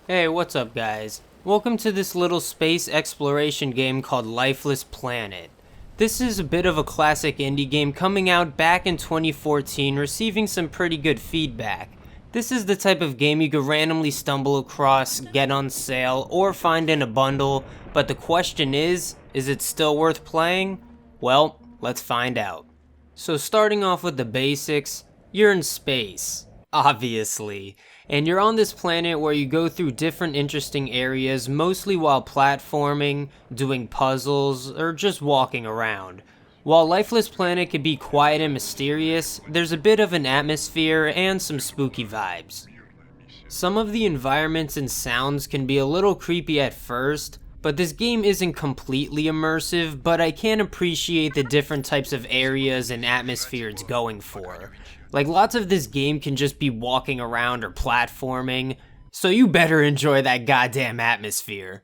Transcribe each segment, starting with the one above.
Hey, what's up guys? Welcome to this little space exploration game called Lifeless Planet. This is a bit of a classic indie game coming out back in 2014, receiving some pretty good feedback. This is the type of game you could randomly stumble across, get on sale, or find in a bundle, but the question is it still worth playing? Well, let's find out. So starting off with the basics, you're in space, obviously. And you're on this planet where you go through different interesting areas, mostly while platforming, doing puzzles, or just walking around. While Lifeless Planet can be quiet and mysterious, there's a bit of an atmosphere and some spooky vibes. Some of the environments and sounds can be a little creepy at first, but this game isn't completely immersive, but I can appreciate the different types of areas and atmosphere it's going for. Like, lots of this game can just be walking around or platforming, so you better enjoy that goddamn atmosphere.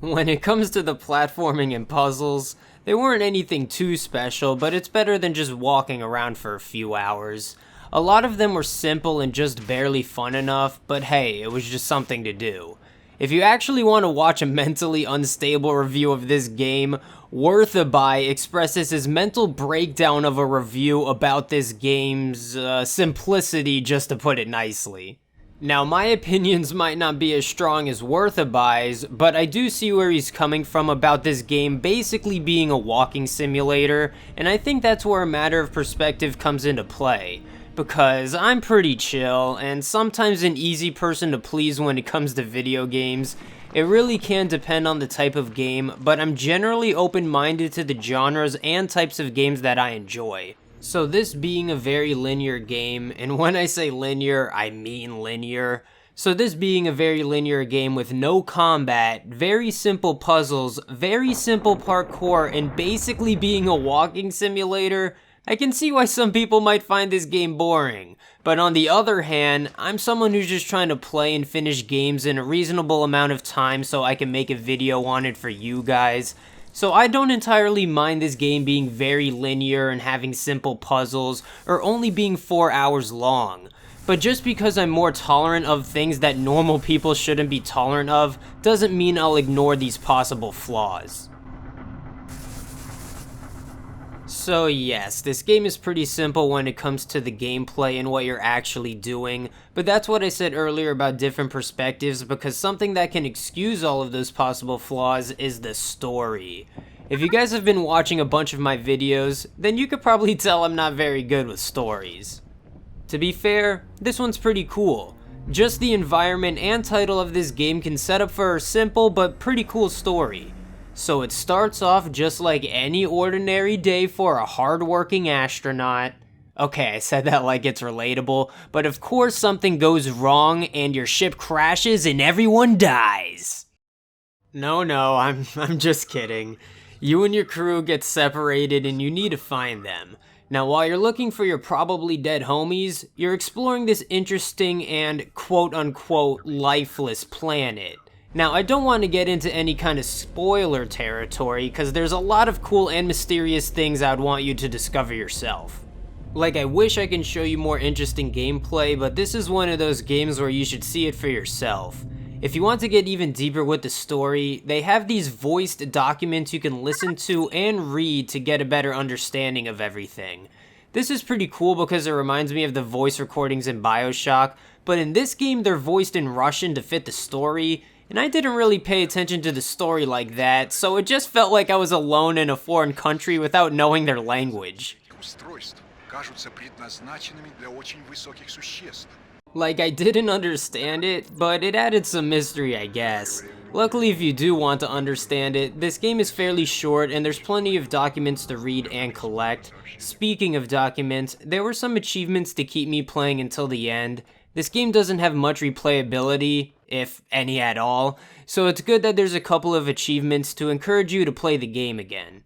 When it comes to the platforming and puzzles, they weren't anything too special, but it's better than just walking around for a few hours. A lot of them were simple and just barely fun enough, but hey, it was just something to do. If you actually want to watch a mentally unstable review of this game, Worth a Buy expresses his mental breakdown of a review about this game's simplicity, just to put it nicely. Now, my opinions might not be as strong as Worth a Buy's, but I do see where he's coming from about this game basically being a walking simulator, and I think that's where a matter of perspective comes into play. Because I'm pretty chill, and sometimes an easy person to please when it comes to video games. It really can depend on the type of game, but I'm generally open-minded to the genres and types of games that I enjoy. So this being a very linear game, and when I say linear, I mean linear. So this being a very linear game with no combat, very simple puzzles, very simple parkour, and basically being a walking simulator, I can see why some people might find this game boring, but on the other hand, I'm someone who's just trying to play and finish games in a reasonable amount of time so I can make a video on it for you guys. So I don't entirely mind this game being very linear and having simple puzzles, or only being 4 hours long. But just because I'm more tolerant of things that normal people shouldn't be tolerant of, doesn't mean I'll ignore these possible flaws. So yes, this game is pretty simple when it comes to the gameplay and what you're actually doing, but that's what I said earlier about different perspectives, because something that can excuse all of those possible flaws is the story. If you guys have been watching a bunch of my videos, then you could probably tell I'm not very good with stories. To be fair, this one's pretty cool. Just the environment and title of this game can set up for a simple but pretty cool story. So it starts off just like any ordinary day for a hardworking astronaut. Okay, I said that like it's relatable, but of course something goes wrong and your ship crashes and everyone dies. No, I'm just kidding. You and your crew get separated and you need to find them. Now, while you're looking for your probably dead homies, you're exploring this interesting and quote-unquote lifeless planet. Now, I don't want to get into any kind of spoiler territory, because there's a lot of cool and mysterious things I'd want you to discover yourself. Like, I wish I can show you more interesting gameplay, but this is one of those games where you should see it for yourself. If you want to get even deeper with the story, they have these voiced documents you can listen to and read to get a better understanding of everything. This is pretty cool because it reminds me of the voice recordings in BioShock, but in this game they're voiced in Russian to fit the story, and I didn't really pay attention to the story like that, so it just felt like I was alone in a foreign country without knowing their language. Like, I didn't understand it, but it added some mystery, I guess. Luckily, if you do want to understand it, this game is fairly short and there's plenty of documents to read and collect. Speaking of documents, there were some achievements to keep me playing until the end. This game doesn't have much replayability, if any at all, so it's good that there's a couple of achievements to encourage you to play the game again.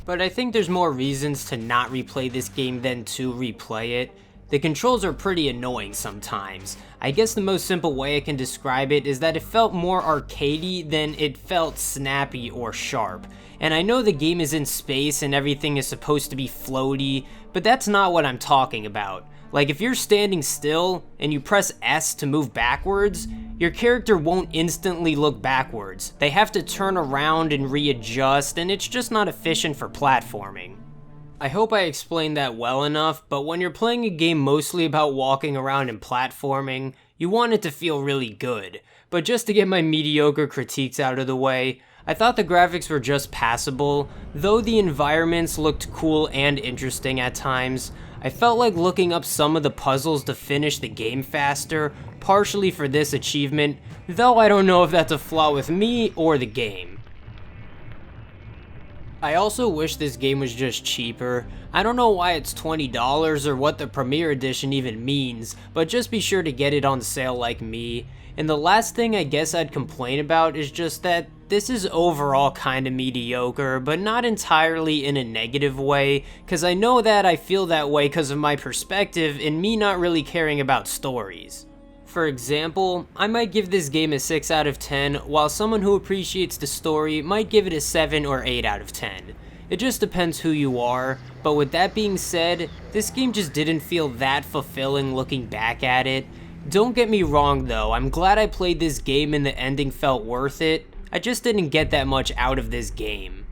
But I think there's more reasons to not replay this game than to replay it. The controls are pretty annoying sometimes. I guess the most simple way I can describe it is that it felt more arcadey than it felt snappy or sharp. And I know the game is in space and everything is supposed to be floaty, but that's not what I'm talking about. Like, if you're standing still and you press S to move backwards, your character won't instantly look backwards. They have to turn around and readjust, and it's just not efficient for platforming. I hope I explained that well enough, but when you're playing a game mostly about walking around and platforming, you want it to feel really good. But just to get my mediocre critiques out of the way, I thought the graphics were just passable, though the environments looked cool and interesting at times. I felt like looking up some of the puzzles to finish the game faster, partially for this achievement, though I don't know if that's a flaw with me or the game. I also wish this game was just cheaper. I don't know why it's $20 or what the Premier Edition even means, but just be sure to get it on sale like me. And the last thing I guess I'd complain about is just that this is overall kinda mediocre, but not entirely in a negative way, cause I know that I feel that way cause of my perspective and me not really caring about stories. For example, I might give this game a 6 out of 10, while someone who appreciates the story might give it a 7 or 8 out of 10. It just depends who you are, but with that being said, this game just didn't feel that fulfilling looking back at it. Don't get me wrong though, I'm glad I played this game and the ending felt worth it. I just didn't get that much out of this game.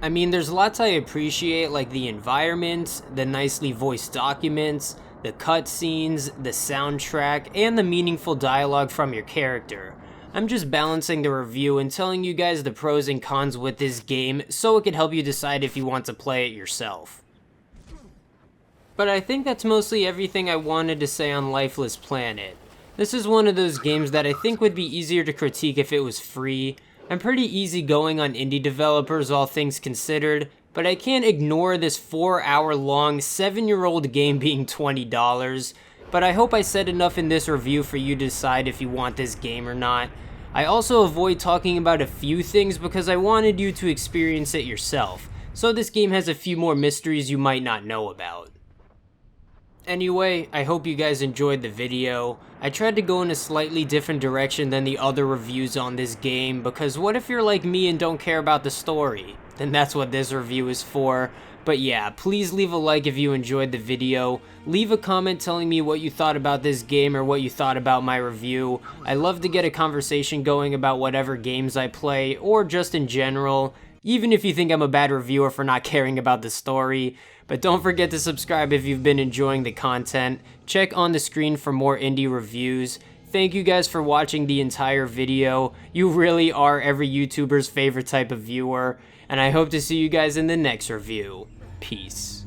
I mean, there's lots I appreciate, like the environment, the nicely voiced documents, the cutscenes, the soundtrack, and the meaningful dialogue from your character. I'm just balancing the review and telling you guys the pros and cons with this game so it can help you decide if you want to play it yourself. But I think that's mostly everything I wanted to say on Lifeless Planet. This is one of those games that I think would be easier to critique if it was free. I'm pretty easygoing on indie developers, all things considered, but I can't ignore this 4-hour-long, 7-year-old game being $20. But I hope I said enough in this review for you to decide if you want this game or not. I also avoid talking about a few things because I wanted you to experience it yourself, so this game has a few more mysteries you might not know about. Anyway, I hope you guys enjoyed the video. I tried to go in a slightly different direction than the other reviews on this game, because what if you're like me and don't care about the story? Then that's what this review is for. But yeah, please leave a like if you enjoyed the video. Leave a comment telling me what you thought about this game or what you thought about my review. I love to get a conversation going about whatever games I play, or just in general. Even if you think I'm a bad reviewer for not caring about the story. But don't forget to subscribe if you've been enjoying the content. Check on the screen for more indie reviews. Thank you guys for watching the entire video. You really are every YouTuber's favorite type of viewer. And I hope to see you guys in the next review. Peace.